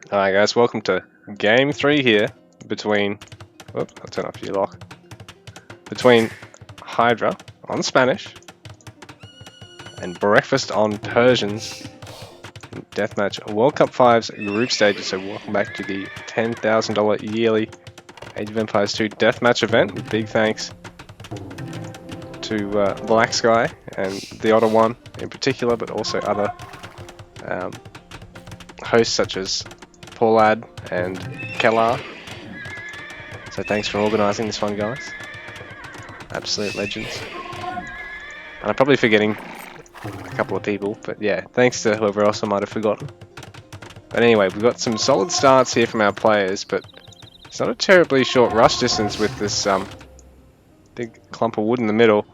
Alright guys, welcome to game 3 here between, whoop, I'll turn off your lock, between Hydra on Spanish and Breakfast on Persians in Deathmatch World Cup 5's group stages. So welcome back to the $10,000 yearly Age of Empires 2 Deathmatch event. Big thanks to Black Sky and the Otter One in particular, but also other hosts such as Paulad and Kellar. So thanks for organising this one, guys. Absolute legends. And I'm probably forgetting a couple of people, but yeah, thanks to whoever else I might have forgotten. But anyway, we've got some solid starts here from our players, but it's not a terribly short rush distance with this big clump of wood in the middle.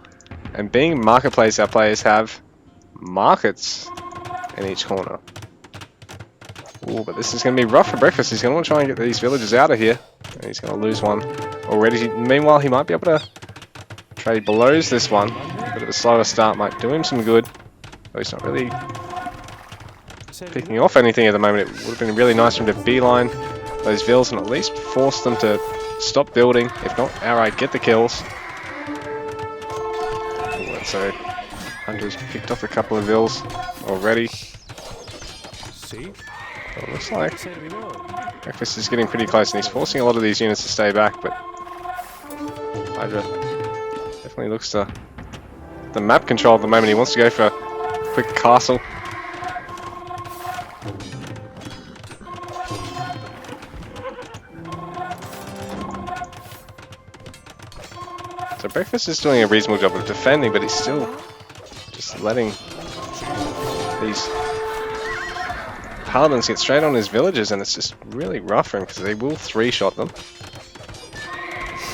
And being marketplace, our players have markets in each corner. Ooh, but this is going to be rough for Breakfast. He's going to want to try and get these villagers out of here. And he's going to lose one already. Meanwhile, he might be able to trade belows this one. A bit of a slower start might do him some good. Though he's not really picking off anything at the moment. It would have been really nice for him to beeline those vills and at least force them to stop building. If not, outright get the kills. Ooh, so Hunter's picked off a couple of vills already. Well, it looks like Breakfast is getting pretty close and he's forcing a lot of these units to stay back, but Hydra definitely looks to the map control at the moment. He wants to go for a quick castle. So Breakfast is doing a reasonable job of defending, but he's still just letting these Paladins get straight on his villagers, and it's just really rough for him because they will three-shot them.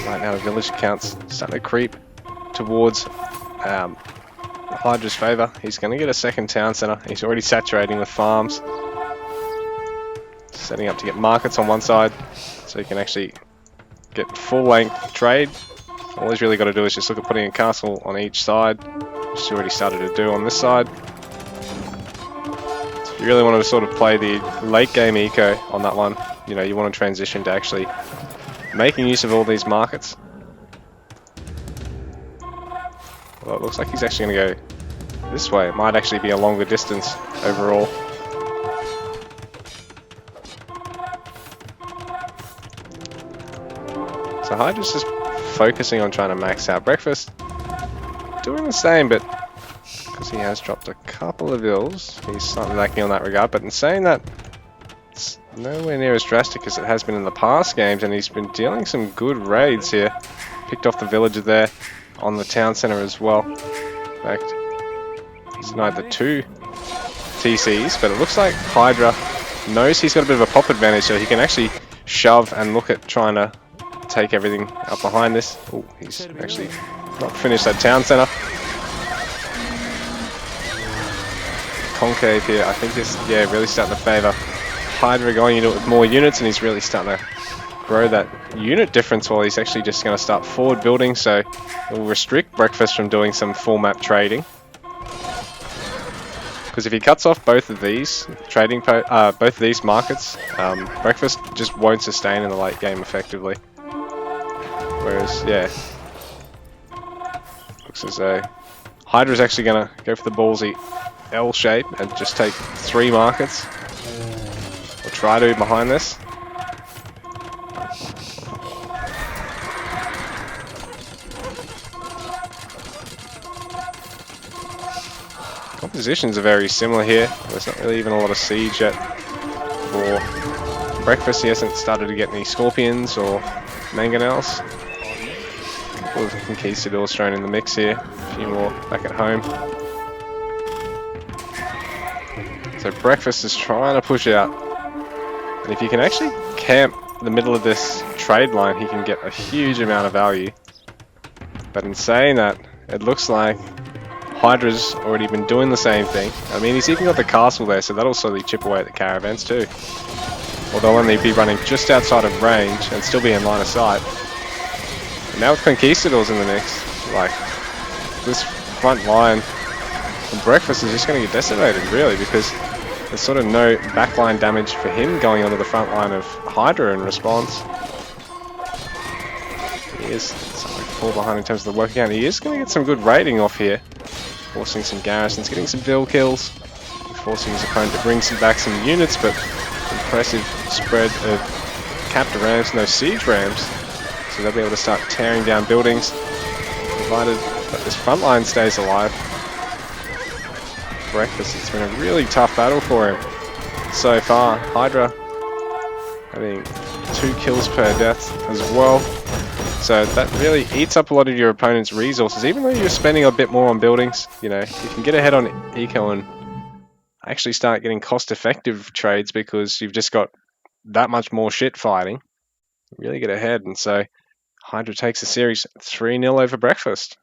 Right now the village count's starting to creep towards Hydra's favour. He's going to get a second town centre. He's already saturating with farms. Setting up to get markets on one side so he can actually get full-length trade. All he's really got to do is just look at putting a castle on each side, which he's already started to do on this side. You really want to sort of play the late game eco on that one. You know, you want to transition to actually making use of all these markets. Well, it looks like he's actually going to go this way. It might actually be a longer distance overall. So Hydra's just focusing on trying to max out Breakfast. Doing the same, but because he has dropped a couple of ills, he's slightly lacking on that regard. But in saying that, it's nowhere near as drastic as it has been in the past games, and he's been dealing some good raids here. Picked off the villager there on the town centre as well. In fact, he's denied the 2 TCs, but it looks like Hydra knows he's got a bit of a pop advantage, so he can actually shove and look at trying to take everything up behind this. Oh, he's actually not finished that town centre. Concave here, I think is really starting to favour Hydra going into it with more units, and he's really starting to grow that unit difference while he's actually just going to start forward building, so it will restrict Breakfast from doing some full map trading. Because if he cuts off both of these trading both of these markets, Breakfast just won't sustain in the late game effectively. Whereas, yeah, looks as though Hydra's actually going to go for the ballsy L shape and just take 3 markets, or try to behind this. Compositions are very similar here. There's not really even a lot of siege yet for Breakfast. He hasn't started to get any scorpions or mangonels. A couple of conquistadors thrown in the mix here. A few more back at home. So Breakfast is trying to push out, and if you can actually camp the middle of this trade line, he can get a huge amount of value. But in saying that, it looks like Hydra's already been doing the same thing. I mean, he's even got the castle there, so that'll slowly chip away at the caravans too. Or they'll only be running just outside of range and still be in line of sight. And now with conquistadors in the mix, like, this front line from Breakfast is just going to get decimated, really, because There's sort of no backline damage for him going onto the front line of Hydra in response. He is somewhat fall behind in terms of the work count. He is going to get some good rating off here, forcing some garrisons, getting some Vil kills, forcing his opponent to bring back some units, but impressive spread of capture rams, no siege rams, so they'll be able to start tearing down buildings, provided that this front line stays alive. Breakfast, it's been a really tough battle for him so far. Hydra having 2 kills per death as well. So that really eats up a lot of your opponent's resources. Even though you're spending a bit more on buildings, you know, you can get ahead on eco and actually start getting cost-effective trades because you've just got that much more shit fighting. Really get ahead, and so Hydra takes the series 3-0 over Breakfast.